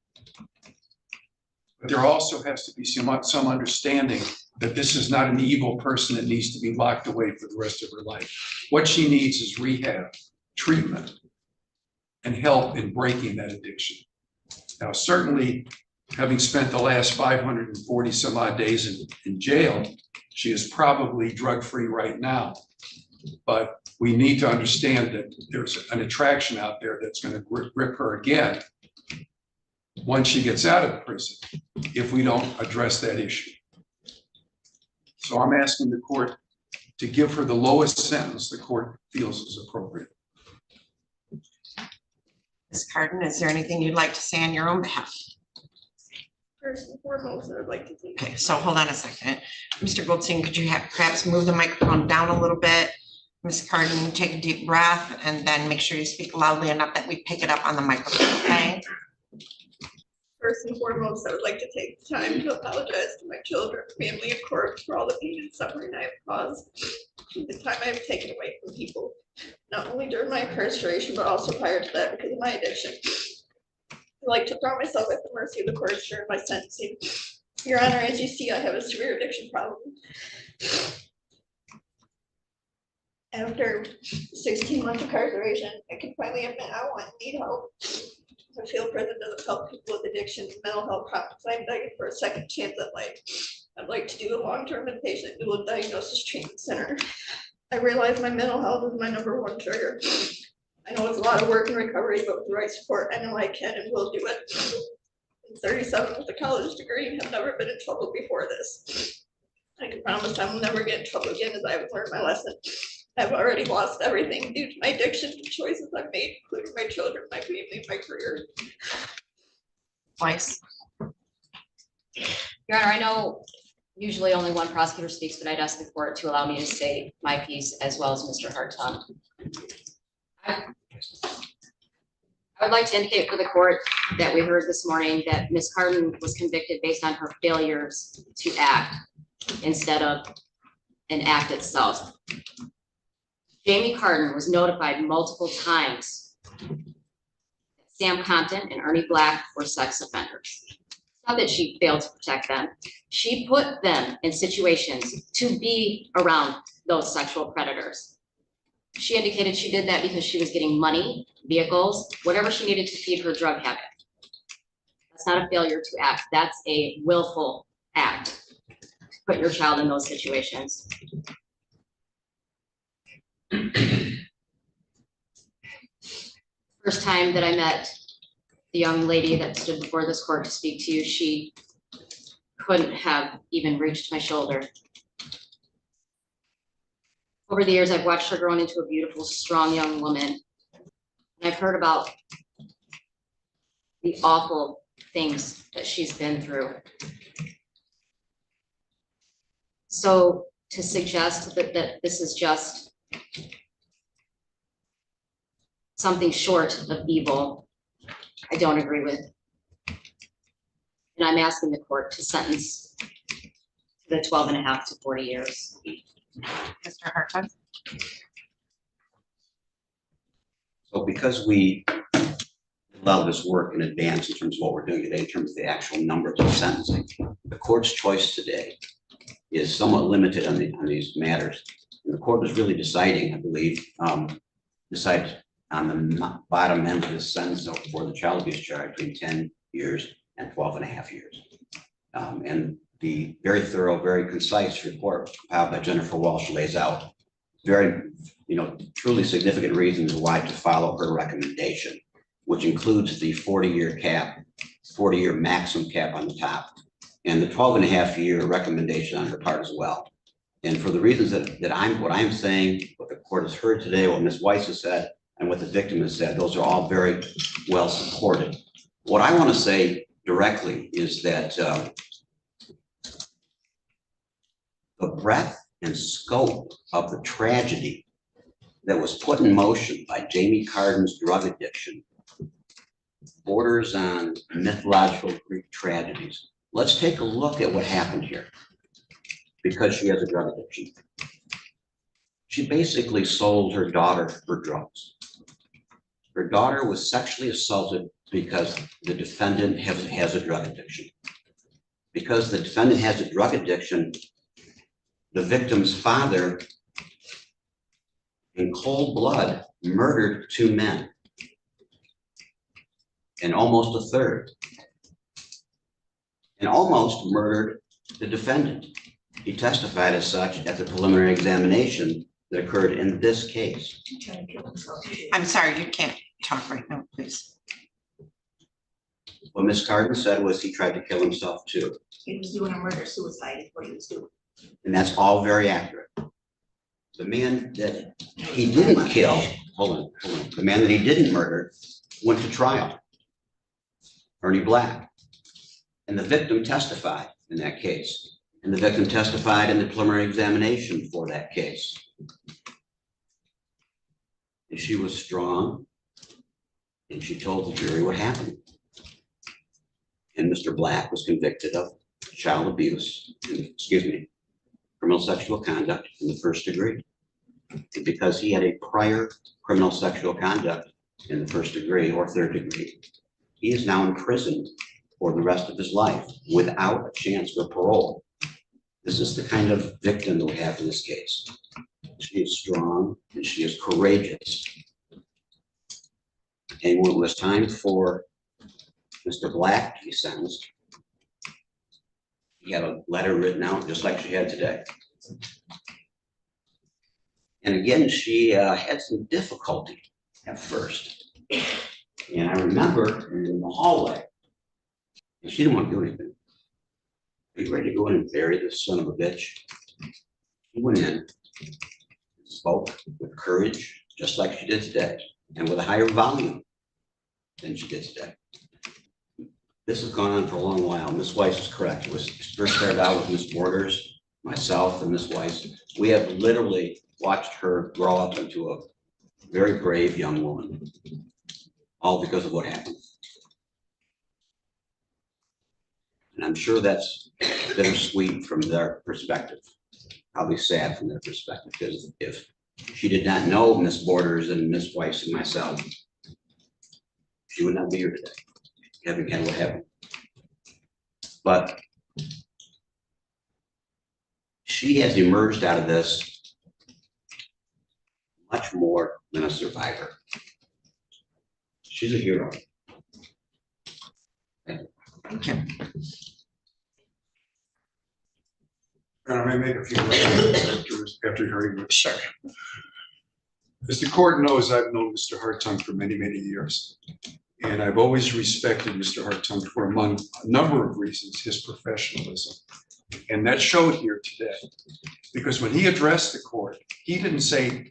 But there also has to be some understanding that this is not an evil person that needs to be locked away for the rest of her life. What she needs is rehab, treatment, and help in breaking that addiction. Now, certainly, having spent the last 540 some odd days in jail, she is probably drug-free right now. But we need to understand that there's an attraction out there that's going to grip her again once she gets out of prison, if we don't address that issue. So I'm asking the court to give her the lowest sentence the court feels is appropriate. Ms. Cardin, is there anything you'd like to say on your own behalf? First and foremost, I would like to thank. Okay, so hold on a second. Mr. Goldstein, could you perhaps move the microphone down a little bit? Ms. Cardin, take a deep breath and then make sure you speak loudly enough that we pick it up on the microphone, okay? First and foremost, I would like to take the time to apologize to my children, family, of course, for all the pain and suffering I have caused, the time I have taken away from people, not only during my incarceration, but also prior to that because of my addiction. I like to throw myself at the mercy of the courts during my sentencing. Your Honor, as you see, I have a severe addiction problem. After 16 months incarceration, I can finally admit I want and need help. I feel prison doesn't help people with addiction and mental health problems. I'm begging for a second chance at life. I'd like to do a long-term inpatient dual diagnosis treatment center. I realize my mental health is my #1 trigger. I know it's a lot of work and recovery, but with the right support, I know I can and will do it. I'm 37 with a college degree and have never been in trouble before this. I can promise I will never get in trouble again as I have learned my lesson. I've already lost everything due to my addiction and choices I've made, including my children, my family, my career. Twice. Your Honor, I know usually only one prosecutor speaks, but I'd ask the court to allow me to say my piece as well as Mr. Hartung. I would like to indicate for the court that we heard this morning that Ms. Cardin was convicted based on her failures to act instead of an act itself. Jamie Cardin was notified multiple times that Sam Compton and Ernie Black were sex offenders. It's not that she failed to protect them. She put them in situations to be around those sexual predators. She indicated she did that because she was getting money, vehicles, whatever she needed to feed her drug habit. That's not a failure to act. That's a willful act to put your child in those situations. First time that I met the young lady that stood before this court to speak to you, she couldn't have even reached my shoulder. Over the years, I've watched her grow into a beautiful, strong young woman. And I've heard about the awful things that she's been through. So to suggest that this is just something short of evil, I don't agree with. And I'm asking the court to sentence the 12.5 to 40 years. Mr. Hartung. So because we did a lot of this work in advance in terms of what we're doing today, in terms of the actual numbers of sentencing, the court's choice today is somewhat limited on these matters. And the court was really deciding, I believe, decide on the bottom end of this sentence for the child abuse charge between 10 years and 12.5 years. And the very thorough, very concise report compiled by Jennifer Walsh lays out very, truly significant reasons why to follow her recommendation, which includes the 40-year cap, 40-year maximum cap on the top, and the 12.5-year recommendation on her part as well. And for the reasons that I'm saying, what the court has heard today, what Ms. Weiss has said, and what the victim has said, those are all very well supported. What I want to say directly is that the breadth and scope of the tragedy that was put in motion by Jamie Carden's drug addiction borders on mythological Greek tragedies. Let's take a look at what happened here, because she has a drug addiction. She basically sold her daughter for drugs. Her daughter was sexually assaulted because the defendant has a drug addiction. Because the defendant has a drug addiction, the victim's father, in cold blood, murdered 2 men and almost a third, and almost murdered the defendant. He testified as such at the preliminary examination that occurred in this case. I'm sorry, you can't talk right now, please. What Ms. Carden said was he tried to kill himself too. He was doing a murder-suicide is what he was doing. And that's all very accurate. The man that he didn't kill, hold on. The man that he didn't murder went to trial, Ernie Black. And the victim testified in that case. And the victim testified in the preliminary examination for that case. And she was strong, and she told the jury what happened. And Mr. Black was convicted of child abuse, criminal sexual conduct in the first degree. And because he had a prior criminal sexual conduct in the first degree or third degree, he is now imprisoned for the rest of his life without a chance for parole. This is the kind of victim that we have in this case. She is strong and she is courageous. And when it was time for Mr. Black to be sentenced, he had a letter written out just like she had today. And again, she had some difficulty at first. And I remember in the hallway, and she didn't want to do anything. Are you ready to go in and bury this son of a bitch? She went in, spoke with courage, just like she did today, and with a higher volume than she did today. This has gone on for a long while. Ms. Weiss is correct. It was first started out with Ms. Borders, myself, and Ms. Weiss. We have literally watched her grow up into a very brave young woman, all because of what happened. And I'm sure that's bittersweet from their perspective, probably sad from their perspective, because if she did not know Ms. Borders and Ms. Weiss and myself, she would not be here today, having had what happened. But she has emerged out of this much more than a survivor. She's a hero. Thank you. And I may make a few comments after hearing this. Sure. As the court knows, I've known Mr. Hartung for many, many years. And I've always respected Mr. Hartung for, among a number of reasons, his professionalism. And that showed here today. Because when he addressed the court, he didn't say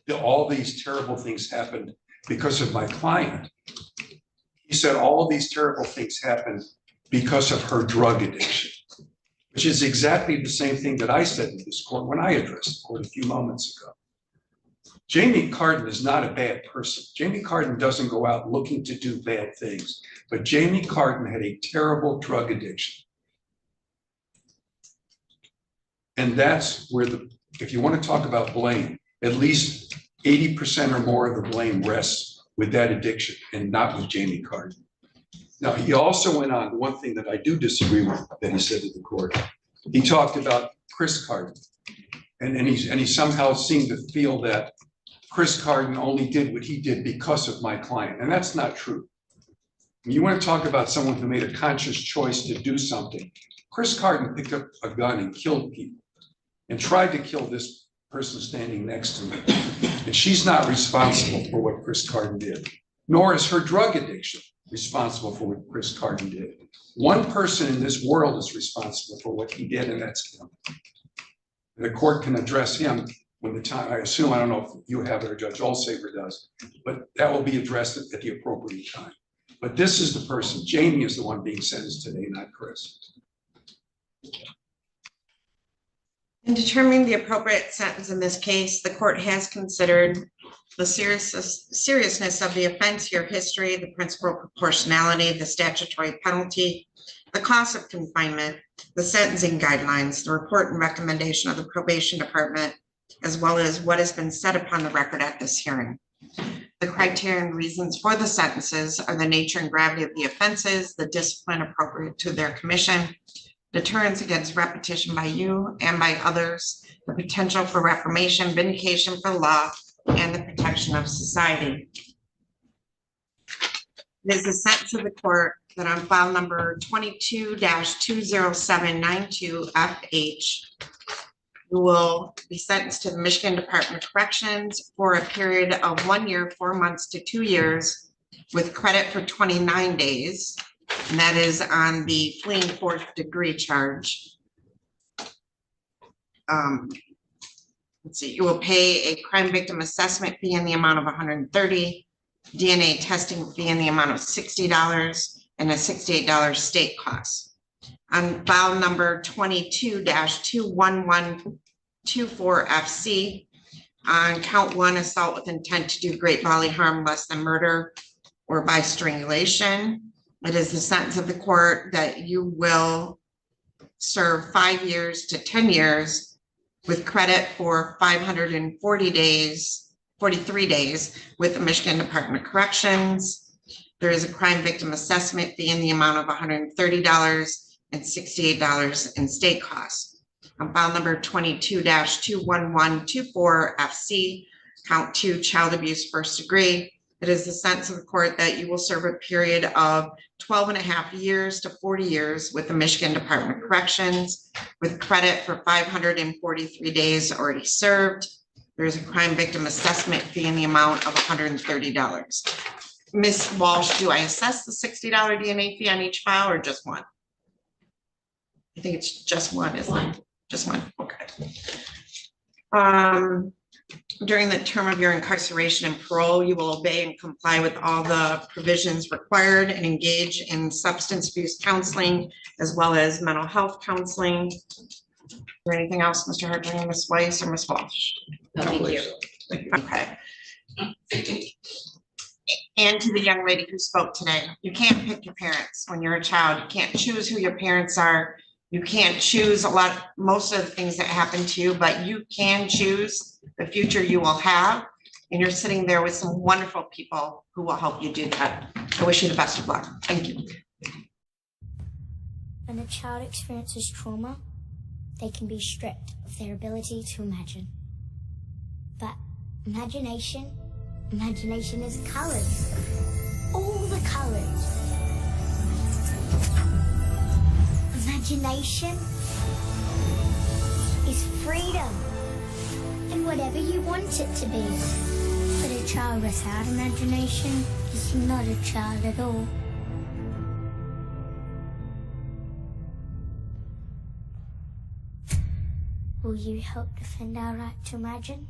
that all these terrible things happened because of my client. He said all of these terrible things happened because of her drug addiction, which is exactly the same thing that I said in this court when I addressed the court a few moments ago. Jamie Carden is not a bad person. Jamie Carden doesn't go out looking to do bad things, but Jamie Carden had a terrible drug addiction. And that's where if you want to talk about blame, at least 80% or more of the blame rests with that addiction and not with Jamie Carden. Now, he also went on, one thing that I do disagree with that he said to the court. He talked about Chris Carden, and he somehow seemed to feel that Chris Carden only did what he did because of my client, and that's not true. You want to talk about someone who made a conscious choice to do something Chris Carden picked up a gun and killed people and tried to kill this person standing next to me. And she's not responsible for what Chris Carden did, nor is her drug addiction responsible for what Chris Carden did. One person in this world is responsible for what he did, and that's him. The court can address him when the time, I assume, I don't know if you have it or Judge Olsaver does, but that will be addressed at the appropriate time. But this is the person, Jamie is the one being sentenced today, not Chris. In determining the appropriate sentence in this case, the court has considered the seriousness of the offense, your history, the principal proportionality, the statutory penalty, the cost of confinement, the sentencing guidelines, the report and recommendation of the probation department, as well as what has been said upon the record at this hearing. The criteria and reasons for the sentences are the nature and gravity of the offenses, the discipline appropriate to their commission, deterrence against repetition by you and by others, the potential for reformation, vindication for law, and the protection of society. It is the sentence of the court that on file number 22-20792FH, you will be sentenced to the Michigan Department of Corrections for a period of 1 year, 4 months to 2 years with credit for 29 days. And that is on the fleeing fourth degree charge. Let's see, you will pay a crime victim assessment fee in the amount of $130, DNA testing fee in the amount of $60, and a $68 state cost. On file number 22-21124FC, on count 1, assault with intent to do great bodily harm less than murder or by strangulation. It is the sentence of the court that you will serve 5 years to 10 years with credit for 543 days with the Michigan Department of Corrections. There is a crime victim assessment fee in the amount of $130 and $68 in state costs. On file number 22-21124FC, count 2, child abuse first degree. It is the sentence of the court that you will serve a period of 12.5 years to 40 years with the Michigan Department of Corrections with credit for 543 days already served. There is a crime victim assessment fee in the amount of $130. Ms. Walsh, do I assess the $60 DNA fee on each file or just one? I think it's just one, isn't it? Just one, okay. During the term of your incarceration and parole, you will obey and comply with all the provisions required and engage in substance abuse counseling as well as mental health counseling. Is there anything else, Mr. Hartling, Ms. Weiss, or Ms. Walsh? No, thank you. Okay. And to the young lady who spoke today, you can't pick your parents when you're a child. You can't choose who your parents are. You can't choose most of the things that happen to you, but you can choose the future you will have. And you're sitting there with some wonderful people who will help you do that. I wish you the best of luck. Thank you. When a child experiences trauma, they can be stripped of their ability to imagine. But imagination is colors. All the colors. Imagination is freedom and whatever you want it to be. But a child without imagination is not a child at all. Will you help defend our right to imagine?